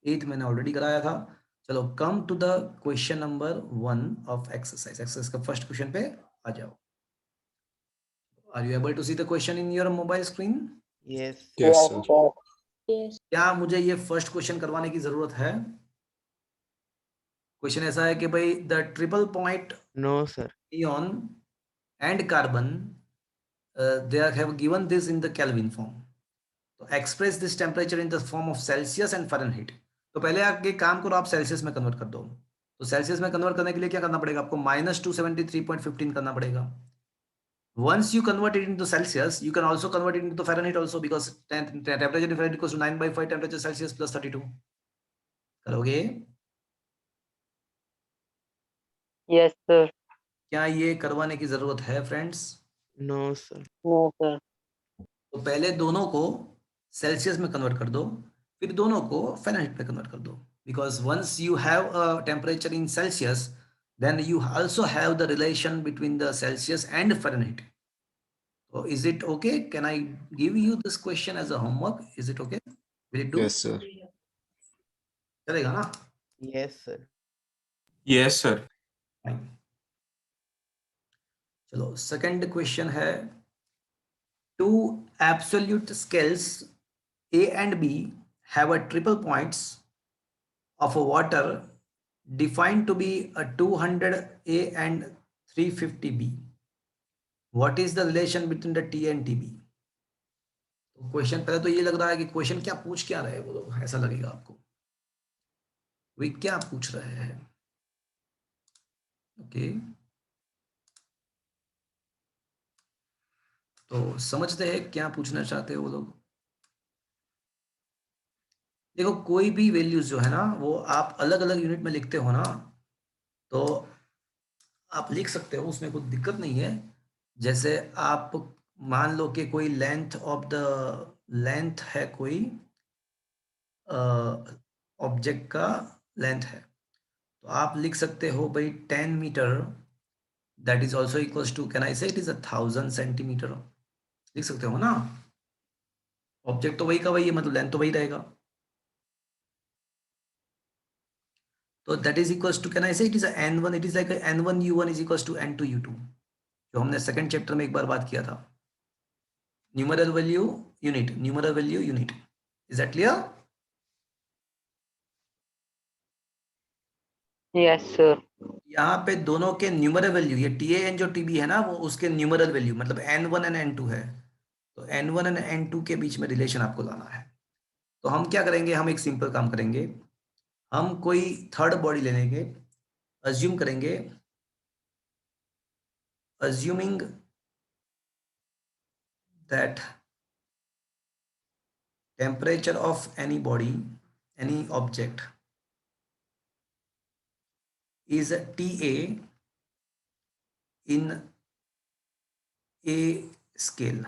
S1: 8 मैंने ऑलरेडी कराया था। चलो come to the question number 1 of exercise. Exercise का फर्स्ट क्वेश्चन पे आ जाओ। Are you able to see the question in your mobile screen?
S4: Yes.
S6: Yes, sir.
S7: Yes.
S1: क्या मुझे ये फर्स्ट क्वेश्चन करवाने की जरूरत है? क्वेश्चन ऐसा है कि भाई the triple point
S4: No, sir.
S1: neon and carbon they have given this in the Kelvin form. तो express this temperature in the form of Celsius and Fahrenheit. तो पहले आगे काम करो, आप सेल्सियस में कन्वर्ट कर दो। तो सेल्सियस में कन्वर्ट करने के लिए क्या करना पड़ेगा आपको? -273.15 करना पड़ेगा। Once you convert it into Celsius, you can also convert it into Fahrenheit also because temperature difference equals to 9/5 temperature Celsius plus 32. करोगे?
S5: Yes, sir.
S1: क्या ये करवाने की जरूरत है friends?
S4: No, sir.
S5: No, sir.
S1: तो पहले दोनों को सेल्सियस में कन्वर्ट कर दो, फिर दोनों को फ़ारेनहाइट में कन्वर्ट कर दो। Because once you have a temperature in Celsius, then you also have the relation between the Celsius and Fahrenheit. So is it okay? Can I give you this question as a homework? Is it okay? Will it do?
S6: Yes, sir.
S1: चलेगा ना?
S4: Yes, sir.
S2: Yes sir.
S1: Fine. चलो सेकंड क्वेश्चन है, two absolute scales A and B have a triple points of a water defined to be a 200 A and 350 B. What is the relation between the T and TB? तो क्वेश्चन पहले तो ये लग रहा है कि क्वेश्चन क्या पूछ क्या रहे हैं वो लोग, ऐसा लगेगा आपको वे क्या पूछ रहे हैं। ओके, तो समझते हैं क्या पूछना चाहते हैं वो लोग। देखो कोई भी वैल्यूज जो है ना वो आप अलग अलग यूनिट में लिखते हो ना, तो आप लिख सकते हो, उसमें कोई दिक्कत नहीं है। जैसे आप मान लो कि कोई लेंथ ऑफ द लेंथ है, कोई ऑब्जेक्ट का लेंथ है, तो आप लिख सकते हो भाई 10 metre that is also equals to, can I say it is 1000 centimetre, लिख सकते हो ना। ऑब्जेक्ट तो वही का वही है, मतलब लेंथ तो वही रहेगा। तो that is equals to, can I say it is n1, it is like n1 u1 is equals to n2 u2, जो हमने सेकंड चैप्टर में एक बार बात किया था। Numeral value unit, numeral value unit. Is that clear?
S5: Yes, sir.
S1: यहाँ पे दोनों के न्यूमरल वैल्यू, ये TAN जो TB है ना वो उसके न्यूमरल वैल्यू मतलब n1 और n2 है, तो n1 और n2 के बीच में रिलेशन आपको लाना है। तो हम क्या करेंगे, हम एक सिंपल काम करेंगे, हम कोई थर्ड बॉडी ले लेंगे, अज्यूम करेंगे, assuming that temperature of any body, any object is TA in a scale।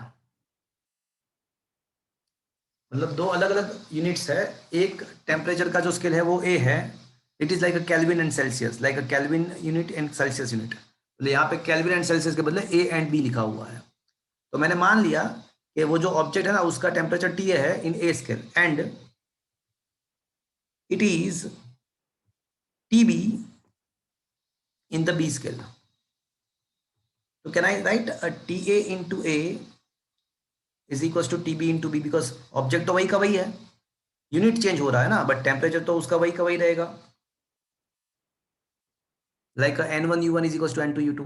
S1: मतलब दो अलग अलग यूनिट्स है, एक टेम्परेचर का जो स्केल है वो A है, it is like a kelvin and Celsius, like a kelvin unit and Celsius unit. मतलब यहाँ पे केल्विन एंड सेल्सियस के बदले A एंड B लिखा हुआ है। तो मैंने मान लिया कि वो जो ऑब्जेक्ट है ना उसका टेम्परेचर TA है इन A scale and it is TB in the B scale. So can I write a TA into A is equals to TB into B because object तो वही का वही है। यूनिट चेंज हो रहा है ना, बट टेम्परेचर तो उसका वही का वही रहेगा। Like N1 U1 is equal to N2 U2।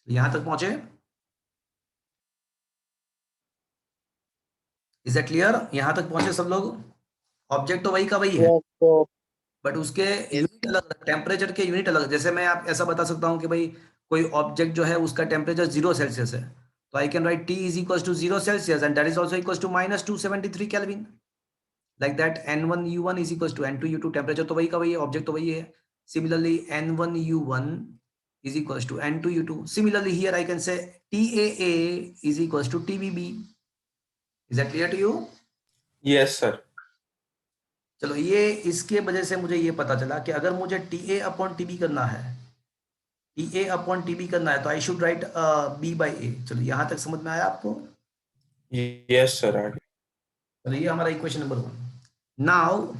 S1: यहां तक पहुंचे? Is that clear? यहां तक पहुंचे सब लोग? ऑब्जेक्ट तो वही का वही है,
S5: Yes, sir.
S1: बट उसके
S4: Yes.
S1: यूनिट अलग, टेम्परेचर के यूनिट अलग। जैसे मैं आप ऐसा बता सकता हूँ कि भाई कोई ऑब्जेक्ट जो है उसका टेम्परेचर 0 सेल्सियस है, तो I can write T is equal to 0 Celsius and that is also equal to -273 Kelvin. Like that N1U1 is equal to N2U2, temperature तो वही का वही है, ऑब्जेक्ट तो वही है। Similarly N1U1 is equals to N2U2. Similarly here I can say TAA is equals to TBB. Is that clear to you?
S2: Yes sir.
S1: चलो, ये इसके वजह से मुझे ये पता चला कि अगर मुझे TA अपॉन TB करना है, TA अपॉन TB करना है, तो I should write B by A। चलो, यहां तक समझ में आया आपको?
S2: यस सर, आगे।
S1: चलो, ये हमारा equation number 1। Now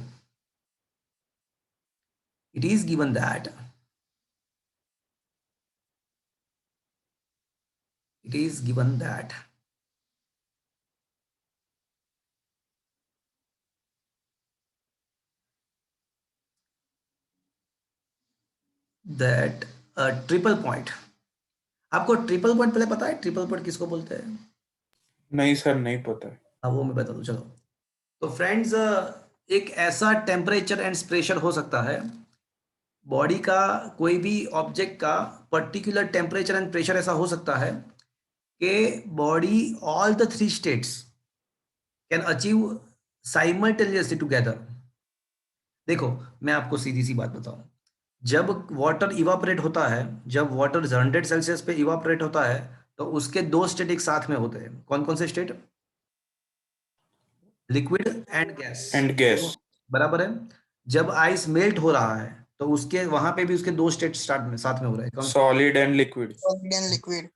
S1: it is given that it is given that that triple point, आपको ट्रिपल पॉइंट पहले पता है ट्रिपल पॉइंट किसको बोलते हैं?
S2: नहीं सर, नहीं पता है।
S1: हाँ, वो मैं बता दूं, चलो। तो फ्रेंड्स, एक ऐसा टेम्परेचर एंड प्रेशर हो सकता है, बॉडी का कोई भी ऑब्जेक्ट का पर्टिकुलर टेम्परेचर एंड प्रेशर ऐसा हो सकता है कि body all the 3 states can achieve simultaneously together. देखो, मैं आपको सीधी सी बात बताऊं, जब वाटर इवापोरेट होता है, जब वाटर 100 सेल्सियस पे इवापोरेट होता है, तो उसके 2 स्टेट एक साथ में होते हैं। कौन कौन से state? Liquid and gas.
S2: And gas.
S1: बराबर है। जब आइस मेल्ट हो रहा है, तो उसके वहां पे भी उसके 2 स्टेट स्टार्ट में साथ में हो रहे हैं।
S2: Solid and liquid.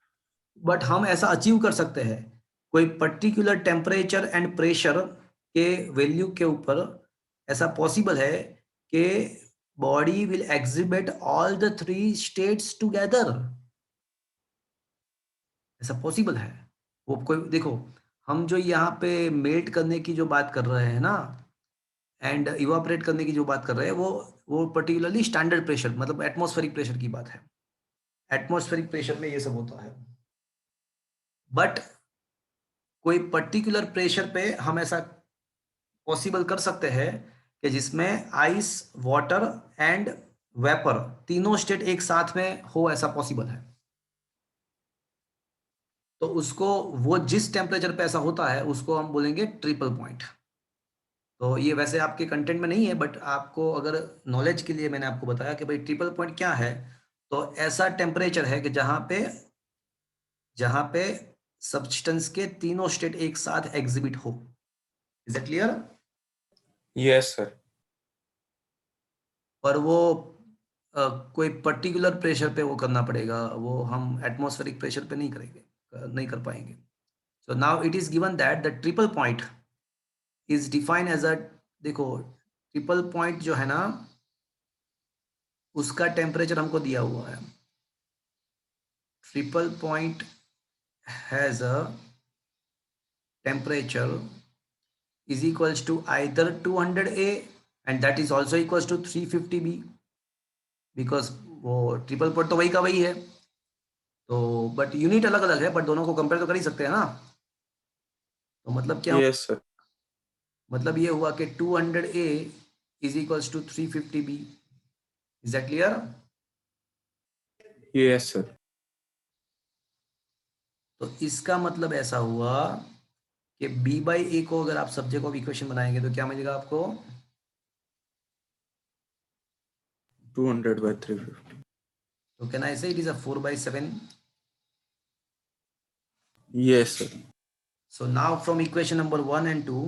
S1: बट हम ऐसा अचीव कर सकते हैं, कोई पर्टिकुलर टेम्परेचर एंड प्रेशर के वैल्यू के ऊपर ऐसा पॉसिबल है कि body will exhibit all the 3 states together. ऐसा पॉसिबल है। वो कोई देखो, हम जो यहाँ पे मेल्ट करने की जो बात कर रहे हैं ना, एंड इवापोरेट करने की जो बात कर रहे हैं, वो पर्टिकुलरली स्टैंडर्ड प्रेशर, मतलब एटमॉस्फेरिक प्रेशर की बात है। एटमॉस्फेरिक प्रेशर में ये सब होता है। बट कोई पर्टिकुलर प्रेशर पे हम ऐसा पॉसिबल कर सकते हैं कि जिसमें आइस, वाटर एंड वेपर तीनों स्टेट एक साथ में हो, ऐसा पॉसिबल है। तो उसको, वो जिस टेम्परेचर पे ऐसा होता है, उसको हम बोलेंगे ट्रिपल पॉइंट। तो ये वैसे आपके कंटेंट में नहीं है, बट आपको अगर नॉलेज के लिए मैंने आपको बताया कि भाई ट्रिपल पॉइंट क्या है। तो ऐसा टेम्परेचर है कि जहां पे सब्सटेंस के तीनों स्टेट एक साथ एग्जिबिट हो। Is it clear?
S2: Yes sir.
S1: पर वो कोई पर्टिकुलर प्रेशर पे वो करना पड़ेगा, वो हम एटमॉस्फेरिक प्रेशर पे नहीं करेंगे, नहीं कर पाएंगे। So now it is given that the triple point is defined as a, देखो, ट्रिपल पॉइंट जो है ना, उसका टेम्परेचर हमको दिया हुआ है। Triple point has a temperature is equals to either 200A and that is also equals to 350B, because वो ट्रिपल पॉइंट तो वही का वही है। तो बट यूनिट अलग अलग है, बट दोनों को कंपेयर तो कर ही सकते हैं ना। तो मतलब क्या
S2: यस सर।
S1: मतलब ये हुआ कि 200A is equals to 350B। Is that clear?
S2: Yes sir.
S1: तो इसका मतलब ऐसा हुआ कि B/A को अगर आप सब्जेक्ट ऑफ इक्वेशन बनाएंगे तो क्या मिलेगा आपको?
S2: 200/350।
S1: तो can I say it is a 4/7?
S2: Yes sir.
S1: So now from equation number 1 and 2,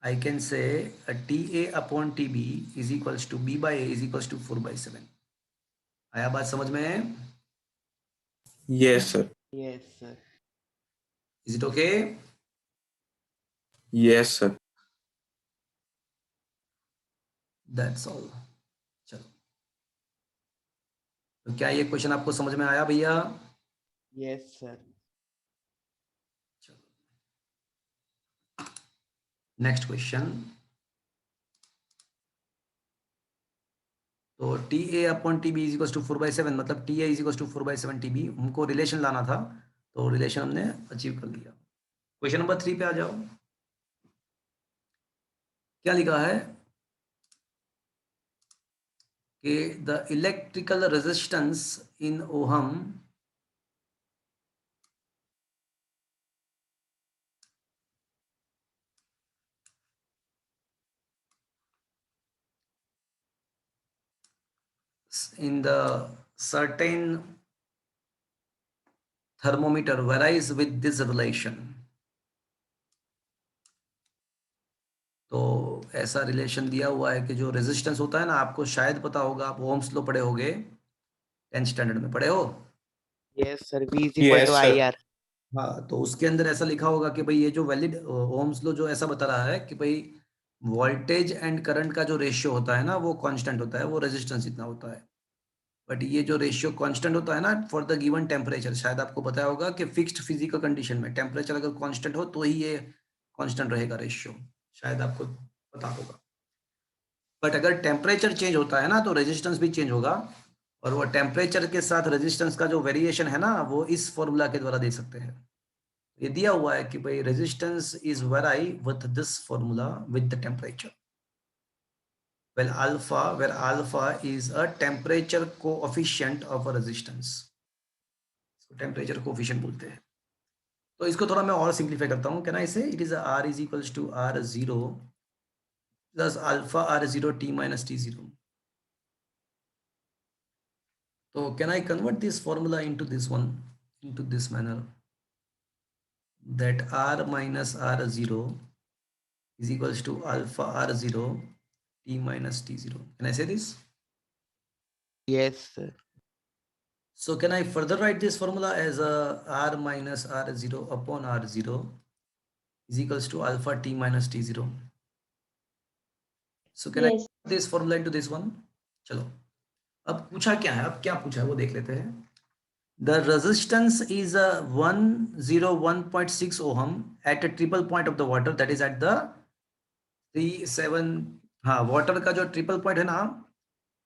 S1: I can say a TA upon TB is equals to B/A is equals to 4/7। आया बात समझ में?
S2: Yes sir.
S4: Yes, sir.
S1: Is it okay?
S2: Yes sir.
S1: That's all। चलो, तो क्या ये क्वेश्चन आपको समझ में आया भैया?
S4: Yes, sir.
S1: नेक्स्ट क्वेश्चन, तो T A upon T B is equal to 4/7, मतलब T A is equal to 4/7 T B, हमको रिलेशन लाना था, तो रिलेशन हमने अचीव कर लिया। क्वेश्चन नंबर 3 पे आ जाओ। क्या लिखा है कि the electrical resistance in ohm in the certain thermometer varies with this relation। तो ऐसा रिलेशन दिया हुआ है कि जो रेजिस्टेंस होता है ना, आपको शायद पता होगा, आप ओम्स लॉ पढ़े होगे, 10th स्टैंडर्ड में पढ़े हो।
S4: Yes, sir. V is equal
S2: Yes,
S4: to
S2: sir.
S4: IR.
S1: हाँ, तो उसके अंदर ऐसा लिखा होगा कि भाई ये जो वैलिड ओम्स लॉ जो ऐसा बता रहा है कि भाई वोल्टेज एंड करंट का जो रेशियो होता है ना, वो कांस्टेंट होता है, वो रेजिस्टेंस इतना होता है। बट ये जो रेशियो कांस्टेंट होता है ना फॉर द गिवन टेम्परेचर, शायद आपको पता होगा कि फिक्स्ड फिजिकल कंडीशन में टेम्परेचर अगर कांस्टेंट हो तो ही ये कांस्टेंट रहेगा रेशियो, शायद आपको पता होगा। बट अगर टेम्परेचर चेंज होता है ना, तो रेजिस्टेंस भी चेंज होगा, और वो टेम्परेचर के साथ रेजिस्टेंस का जो वेरिएशन है ना, वो इस फॉर्मूला के द्वारा दे सकते हैं। ये दिया हुआ है कि भाई resistance is very with this formula with the temperature, well alpha, where alpha is a temperature coefficient of a resistance, so temperature coefficient बोलते हैं। तो इसको थोड़ा मैं और सिंप्लीफाई करता हूँ, क्या ना, इसे it is r is equals to r0 plus alpha r0 t minus t0। तो can I convert this formula into this one, into this manner, that r minus r0 is equals to alpha r0 t minus t0। Can I say this?
S4: Yes, sir.
S1: So can I further write this formula as a r minus r0 upon r0 is equals to alpha t minus t0? So can I
S7: Yes.
S1: put this formula into this one? चलो, अब पूछा क्या है, अब क्या पूछा है वो देख लेते हैं। The resistance is a 101.6 ohm at a triple point of the water, that is at the 37, हाँ, वाटर का जो ट्रिपल पॉइंट है ना,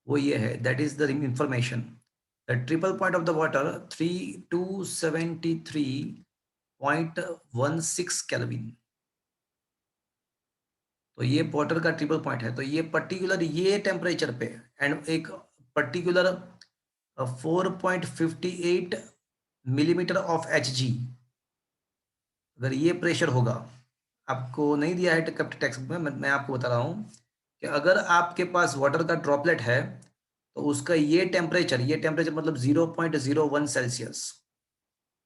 S1: वो ये है, that is the information. The triple point of the water 3273.16 kelvin. तो ये वाटर का ट्रिपल पॉइंट है, तो ये पर्टिकुलर ये टेम्परेचर पे एंड एक पर्टिकुलर 4.58 मिलीमीटर ऑफ Hg, अगर ये प्रेशर होगा, आपको नहीं दिया है टेक्स्ट बुक में, मैं आपको बता रहा हूँ कि अगर आपके पास वाटर का ड्रॉपलेट है, तो उसका ये टेम्परेचर मतलब 0.01 सेल्सियस,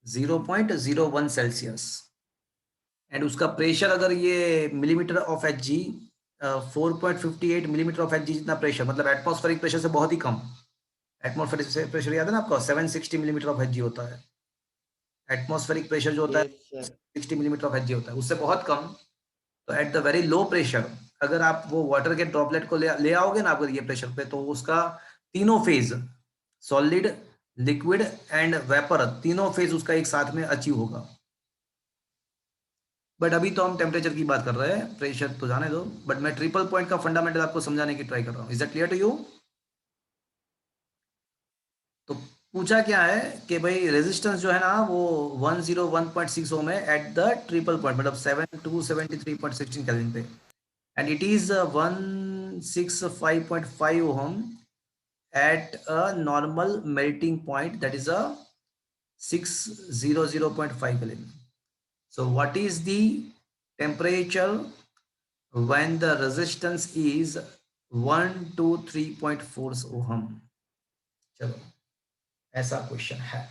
S1: 0.01 सेल्सियस, एंड उसका प्रेशर अगर ये millimetre of Hg 4.58 millimetre of Hg जितना प्रेशर, मतलब एटमॉस्फेरिक प्रेशर से बहुत ही कम। एटमॉस्फेरिक प्रेशर याद है ना आपको, 760 मिलीमीटर ऑफ Hg होता है। एटमॉस्फेरिक प्रेशर जो होता है
S4: Yes, sir.
S1: 60 millimetre of Hg होता है, उससे बहुत कम। तो at the very low pressure अगर आप वो वाटर के ड्रॉपलेट को ले आओगे ना, अगर ये प्रेशर पे, तो उसका तीनों phase, solid, liquid and vapour, तीनों फेज उसका एक साथ में अचीव होगा। बट अभी तो हम टेम्परेचर की बात कर रहे हैं, प्रेशर तो जाने दो, बट मैं ट्रिपल पॉइंट का फंडामेंटल आपको समझाने की ट्राई कर रहा हूँ। Is that clear to you? तो पूछा क्या है कि भाई रेजिस्टेंस जो है ना, वो 101.6 ओम है एट द ट्रिपल पॉइंट, मतलब 7273.16 केल्विन पे, and it is 165.5 ohm at a normal melting point, that is a 600.5 Kelvin. So what is the temperature when the resistance is 123.4 ohm? चलो, ऐसा क्वेश्चन है।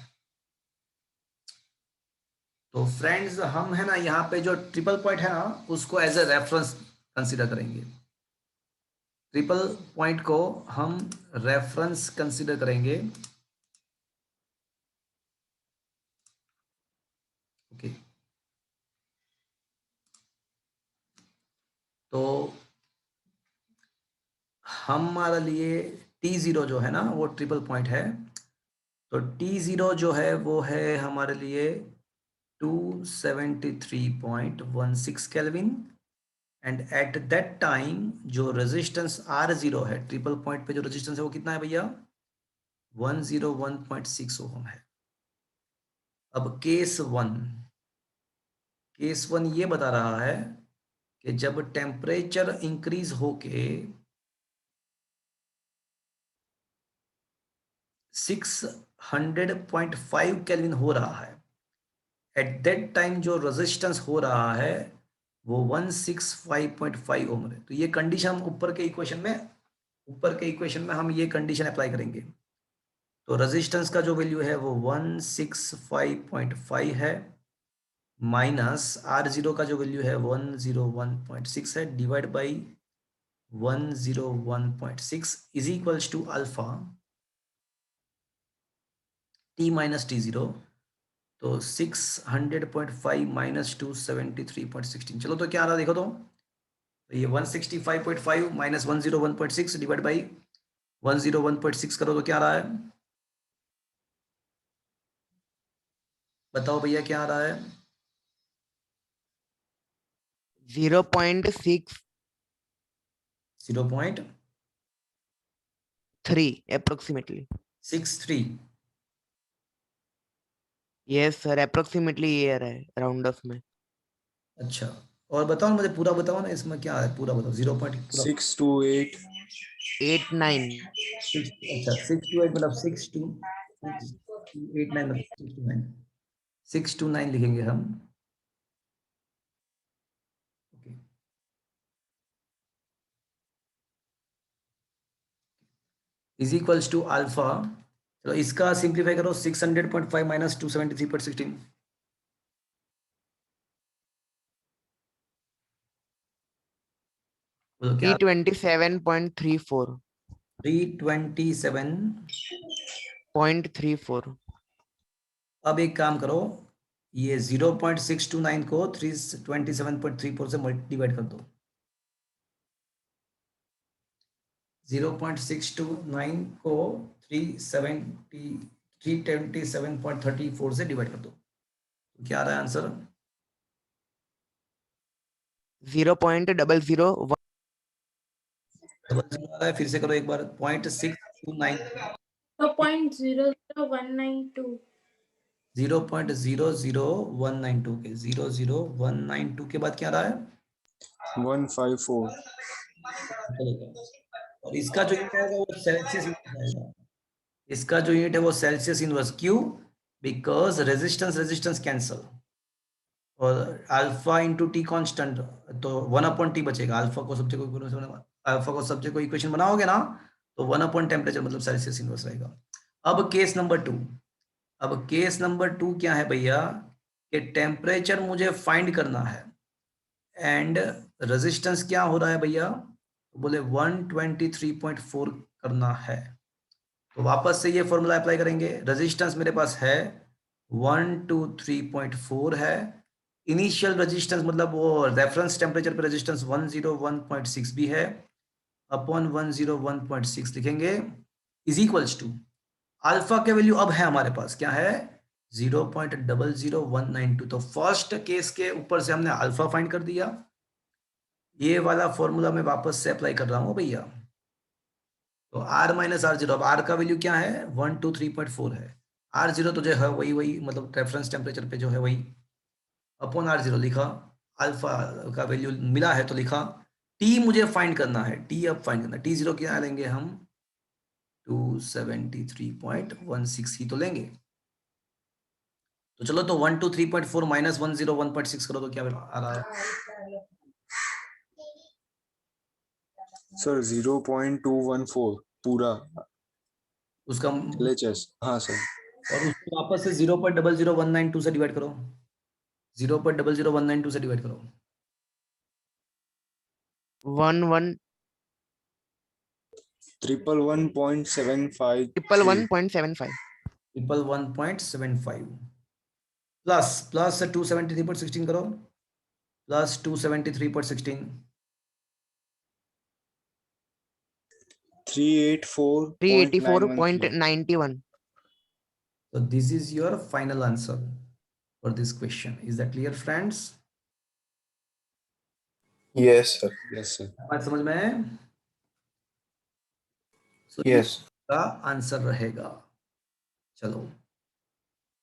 S1: तो फ्रेंड्स, हम है ना यहाँ पे जो ट्रिपल पॉइंट है ना, उसको एज ए रेफरेंस कंसीडर करेंगे। ट्रिपल पॉइंट को हम रेफरेंस कंसीडर करेंगे। ओके, तो हमारे लिए T0 जो है ना, वो ट्रिपल पॉइंट है। तो T0 जो है वो है हमारे लिए 273.16 kelvin, and at that time जो रेजिस्टेंस R0 है, ट्रिपल पॉइंट पे जो रेजिस्टेंस है वो कितना है भैया? 101.6 ओम है। अब केस वन ये बता रहा है कि जब टेम्परेचर इंक्रीज होके 600.5 केल्विन हो रहा है, एट दैट टाइम जो रेजिस्टेंस हो रहा है वो 165.5 ओम है। तो ये कंडीशन हम ऊपर के इक्वेशन में हम ये कंडीशन अप्लाई करेंगे। तो रेजिस्टेंस का जो वैल्यू है वो 165.5 है, माइनस R0 का जो वैल्यू है 101.6 है, divide by 101.6 is equals to alpha T minus T0। तो 600.5 माइनस 273.16, चलो तो क्या आ रहा देखो। तो ये 165.5 माइनस 101.6 डिवाइड बाई 101.6 करो तो क्या आ रहा है? बताओ भैया क्या आ रहा है?
S4: 0.63 approximately.
S1: 0.63।
S4: Yes sir, approximately ये रहा है राउंड ऑफ में।
S1: अच्छा, और बताओ मुझे पूरा बताओ ना, इसमें क्या है पूरा बताओ। 0 पॉइंट पूरा
S6: 628.
S4: 89
S1: अच्छा 628 मतलब 628 9 मतलब 629 629 लिखेंगे हम। Okay, is equals to alpha. चलो इसका सिंप्लीफाई करो, 600.5 माइनस 273.16, बोलो क्या?
S4: 327.34
S1: 327। अब एक काम करो, ये 0.629 को 327.34 से डिवाइड कर दो। 0.629 को 327.34 से डिवाइड कर दो, तो क्या आ रहा है आंसर?
S4: 0.001
S1: डबल जीरो आ रहा है, फिर से करो एक बार। 0.629
S7: तो 0.00192
S1: 0.00192 के 00192 के बाद क्या आ रहा है?
S6: 154.
S1: और इसका जो यूनिट है वो सेल्सियस यूनिट आएगा। इसका जो यूनिट है वो सेल्सियस इनवर्स। क्यों? बिकॉज रेजिस्टेंस कैंसल, और अल्फा इंटू टी कॉन्स्टेंट, तो 1/T बचेगा। अल्फा को सब्जेक्ट को इक्वेशन बनाओगे ना, तो 1/टेम्परेचर मतलब सेल्सियस इनवर्स रहेगा। अब केस नंबर टू क्या है भैया? कि टेम्परेचर मुझे फाइंड करना है एंड रेजिस्टेंस क्या हो रहा है भैया? तो बोले 123.4 करना है। तो वापस से ये फॉर्मूला अप्लाई करेंगे। रेजिस्टेंस मेरे पास है 123.4 है, इनिशियल रेजिस्टेंस मतलब वो रेफरेंस टेम्परेचर पे रेजिस्टेंस 101.6 भी है, अपॉन 101.6 लिखेंगे, इज इक्वल्स टू अल्फा के वैल्यू अब है हमारे पास, क्या है? 0.00192। तो फर्स्ट केस के ऊपर से हमने अल्फा फाइंड कर दिया। ये वाला फॉर्मूला मैं वापस से अप्लाई कर रहा हूँ भैया। तो R माइनस R0, अब R का वैल्यू क्या है? 123.4 है। R0 तो जो है वही मतलब रेफरेंस टेम्परेचर पे जो है वही, अपॉन R0 लिखा, अल्फा का वैल्यू मिला है तो लिखा। T मुझे फाइंड करना है, T अब फाइंड करना है। T0 क्या लेंगे हम? 273.16 ही तो लेंगे। तो चलो, तो 123.4 माइनस 101.6 करो तो क्या आ रहा है?
S6: Sir, 0.214 पूरा
S1: उसका
S6: LHS. हाँ सर.
S1: और उसको वापस से 0.00192 से डिवाइड करो। 0.00192 से डिवाइड करो।
S4: 11
S6: 111.753.
S4: 111.75
S1: 111.75 प्लस 273.16 करो, plus 273.16
S6: 384.913.
S4: 384.91
S1: So this is your final answer for this question. Is that clear, friends?
S8: Yes, sir.
S6: Yes, sir.
S1: बात समझ में है? So ये
S8: Yes.
S1: का आंसर रहेगा। चलो,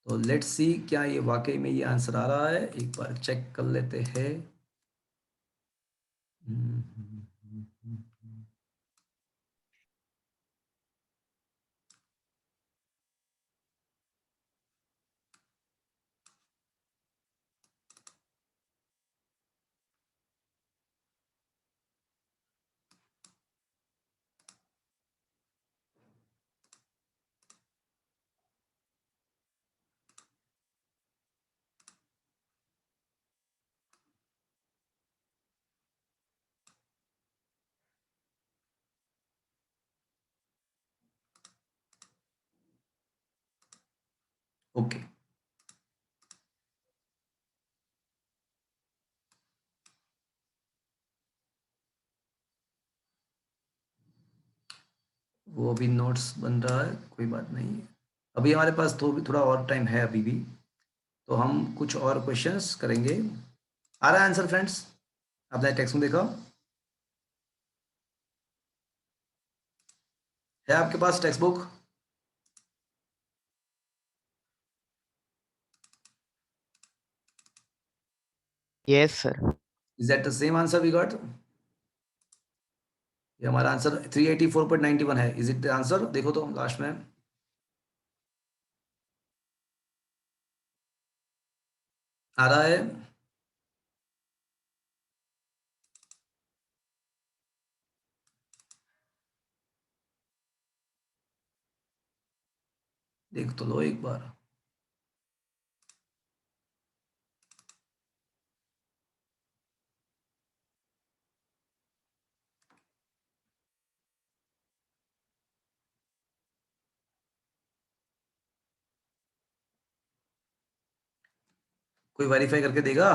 S1: तो लेट्स सी क्या ये वाकई में ये आंसर आ रहा है, एक बार चेक कर लेते हैं। ओके, वो अभी नोट्स बन रहा है, कोई बात नहीं है। अभी हमारे पास तो भी थोड़ा और टाइम है अभी भी, तो हम कुछ और क्वेश्चंस करेंगे। आ रहा है आंसर फ्रेंड्स? आपने टेक्स्ट में देखा है? आपके पास textbook?
S4: Yes, sir.
S1: Is that the same answer we got? ये हमारा आंसर 384.91 है। Is it the answer? देखो तो लास्ट में आ रहा है। देख तो लो एक बार। कोई वेरीफाई करके देगा?